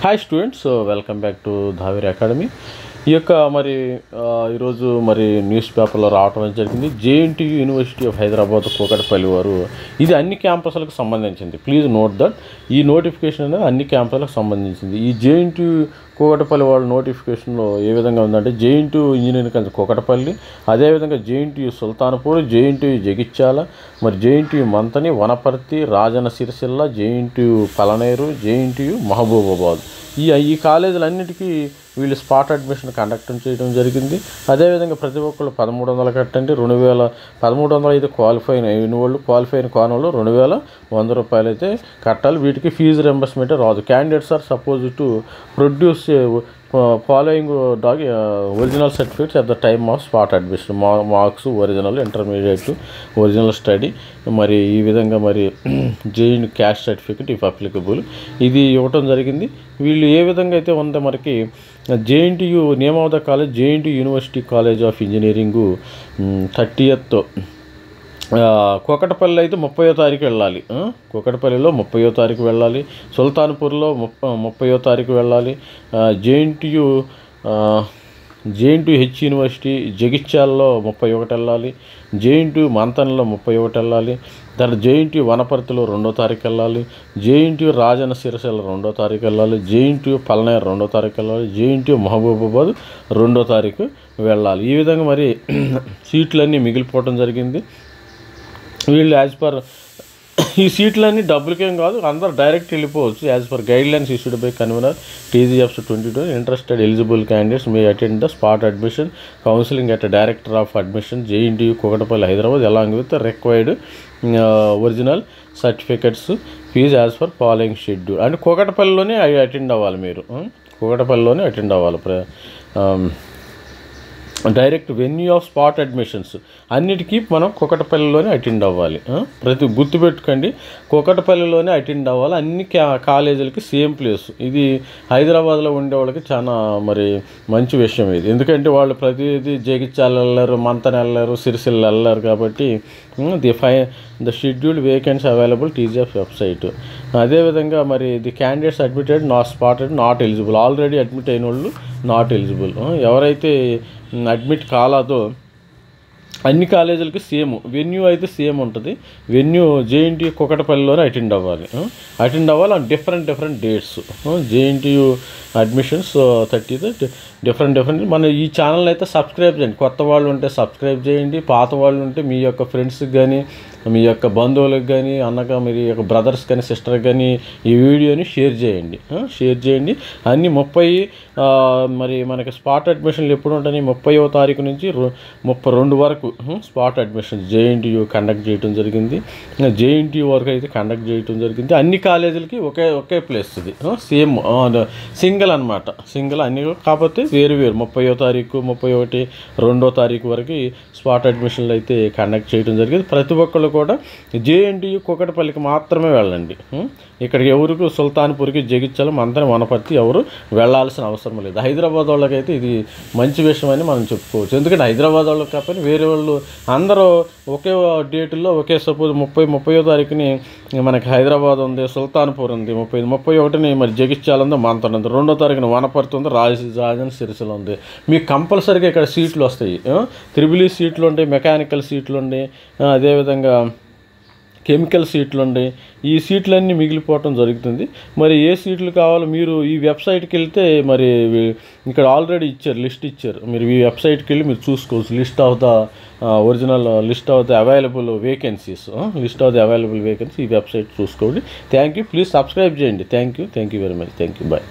Hi students, welcome back to Dhaveri academy. ఈ యొక్క ఈరోజు న్యూస్ పేపర్లో రావడం జరిగింది. JNTU university of Hyderabad Kukatpally వారు ఇది అన్ని క్యాంపస్లకు సంబంధించింది. ప్లీజ్ నోట్ దట్ ఈ నోటిఫికేషన్ అనేది అన్ని క్యాంపస్లకు సంబంధించింది. ఈ జేఎన్టీయూ కూకట్పల్లి వాళ్ళ నోటిఫికేషన్లో ఏ విధంగా ఉందంటే జేఎన్టీయూ ఇంజనీరింగ్ కాలేజ్ కూకట్పల్లి, అదేవిధంగా JNTU Sultanpur, JNTU Jagtial, JNTU Manthani, Wanaparthy, Rajanna Sircilla, JNTU Palaneru, JNTU Mahabubabad ఈ కాలేజీలన్నిటికీ వీళ్ళు స్పాట్ అడ్మిషన్ కండక్ట్ చేయడం జరిగింది. అదేవిధంగా ప్రతి ఒక్కళ్ళు 1300 కట్టండి. 1300 అయితే క్వాలిఫై అయిన వాళ్ళు, క్వాలిఫై అయిన కాని వాళ్ళు 2100 రూపాయలు అయితే కట్టాలి. వీటికి ఫీజు రింబర్స్మెంట్ రాదు. Candidates are suppose to produce following original certificates at the time of spot admission, marks, original, intermediate, original study, ఈ విధంగా జేఎన్ క్యాష్ సర్టిఫికేట్ ఇఫ్ అప్లికబుల్ ఇది ఇవ్వటం జరిగింది. వీళ్ళు ఏ విధంగా అయితే ఉందో JNTU name of the college JNTU university college of engineering 30th Kukatpally అయితే 30వ తారీఖు వెళ్ళాలి. కూకట్పల్లిలో 30వ తారీఖు వెళ్ళాలి. సుల్తాన్పూర్లో 30వ తారీఖు వెళ్ళాలి. జేఎన్టీయూ హెచ్ యూనివర్సిటీ జగిత్యాలలో 31 వెళ్ళాలి. జేఎన్టీయూ మంతన్లో 31 వెళ్ళాలి. తర్వాత జేఎన్టీయూ వనపర్తిలో 2వ తారీఖు వెళ్ళాలి. జేఎన్టీయూ రాజన్న సిరిసిల్ల 2వ తారీఖు వెళ్ళాలి. జేఎన్టీయూ పలనేరు 2వ తారీఖు వెళ్ళాలి. జేఎన్టీయూ మహబూబాబాద్ 2వ తారీఖు వెళ్ళాలి. ఈ విధంగా సీట్లన్నీ మిగిలిపోవడం జరిగింది. వీళ్ళు యాజ్ పర్ ఈ సీట్లన్నీ డబ్బులకేం కాదు, అందరూ డైరెక్ట్ వెళ్ళిపోవచ్చు. As per guidelines issued by convenor TGFs 22 interested eligible candidates may attend the spot admission counselling at director of admission JNTU Kukatpally Hyderabad along with required original certificates fees as per following schedule. అంటే కూకట్పల్లిలోనే attend అవ్వాలి. మీరు కూకట్పల్లిలోనే attend అవ్వాలి. Direct venue of spot admissions అన్నిటికీ మనం కూకట్పల్లిలోనే attend అవ్వాలి. ప్రతి గుర్తుపెట్టుకోండి, కూకట్పల్లిలోనే అటెండ్ అవ్వాలి. అన్ని కాలేజీలకి సేమ్ ప్లేస్. ఇది హైదరాబాద్లో ఉండే వాళ్ళకి చాలా మంచి విషయం ఇది. ఎందుకంటే వాళ్ళు ప్రతిదీ జగిత్యాల వెళ్ళారు, మంతన వెళ్ళారు, సిరిసిల్ల వెళ్ళారు. కాబట్టి the scheduled vacancy available TGF website. అదేవిధంగా the candidates admitted not spotted not eligible. Already admit అయిన వాళ్ళు నాట్ ఎలిజిబుల్. ఎవరైతే అడ్మిట్ కాలేదో అన్ని కాలేజీలకి సేమ్ వెన్యూ అయితే సేమ్ ఉంటుంది. వెన్యూ జేఎన్టీయూ కూకట్పల్లిలోనే అటెండ్ అవ్వాలి on different dates. JNTU admissions 30th different. ఈ ఛానల్ అయితే సబ్స్క్రైబ్ చేయండి. కొత్త వాళ్ళు ఉంటే సబ్స్క్రైబ్ చేయండి. పాత వాళ్ళు ఉంటే మీ యొక్క ఫ్రెండ్స్కి కానీ, మీ యొక్క బంధువులకు కానీ, అన్నగా మీ యొక్క బ్రదర్స్ కానీ, సిస్టర్కి కానీ ఈ వీడియోని షేర్ చేయండి. అన్నీ 30 మనకి స్పాట్ అడ్మిషన్లు ఎప్పుడు ఉంటాయి? 30వ తారీఖు నుంచి 32 వరకు స్పాట్ అడ్మిషన్ జేఎన్టీయూ కండక్ట్ చేయడం జరిగింది. జేఎన్టీయూ వరకు అయితే కండక్ట్ చేయడం జరిగింది. అన్ని కాలేజీలకి ఒకే ప్లేస్. ఇది సేమ్ సింగిల్ అనమాట. సింగిల్ అన్ని, కాకపోతే వేరు 30వ తారీఖు, 31, 2వ తారీఖు వరకు స్పాట్ అడ్మిషన్లు అయితే కండక్ట్ చేయడం జరిగింది. ప్రతి ఒక్కళ్ళు కూడా జేఎన్టీయూ కూకట్పల్లికి మాత్రమే వెళ్ళండి. ఇక్కడికి ఎవరికి సుల్తాన్పూర్కి, జగిత్యాల, మంతని, వనపర్తి ఎవరు వెళ్ళాల్సిన అవసరం లేదు. హైదరాబాద్ వాళ్ళకైతే ఇది మంచి విషయం అని మనం చెప్పుకోవచ్చు. ఎందుకంటే హైదరాబాద్ వాళ్ళకి కాకపోయినా వేరే వాళ్ళు అందరూ ఒకే డేట్లో సపోజ్ 30వ తారీఖుని మనకి హైదరాబాద్ ఉంది, సుల్తాన్పూర్ ఉంది, 31ని జగిత్యాల ఉంది, మంతని ఉంది, 2వ తారీఖున వనపర్తి ఉంది, రాజన్న సిరిసిల్ల ఉంది. మీకు కంపల్సరీగా ఇక్కడ సీట్లు వస్తాయి. త్రిబుల్ సీట్లు ఉంటాయి, మెకానికల్ సీట్లు ఉంటాయి, అదేవిధంగా కెమికల్ సీట్లు ఉంటాయి. ఈ సీట్లన్నీ మిగిలిపోవటం జరుగుతుంది. ఏ సీట్లు కావాలో మీరు ఈ వెబ్సైట్కి వెళ్తే ఇక్కడ ఆల్రెడీ లిస్ట్ ఇచ్చారు. మీరు ఈ వెబ్సైట్కి వెళ్ళి మీరు చూసుకోవచ్చు. List of the original list of the available vacancies ఈ వెబ్సైట్ చూసుకోండి. Thank you. ప్లీజ్ సబ్స్క్రైబ్ చేయండి. Thank you very much. Thank you. Bye.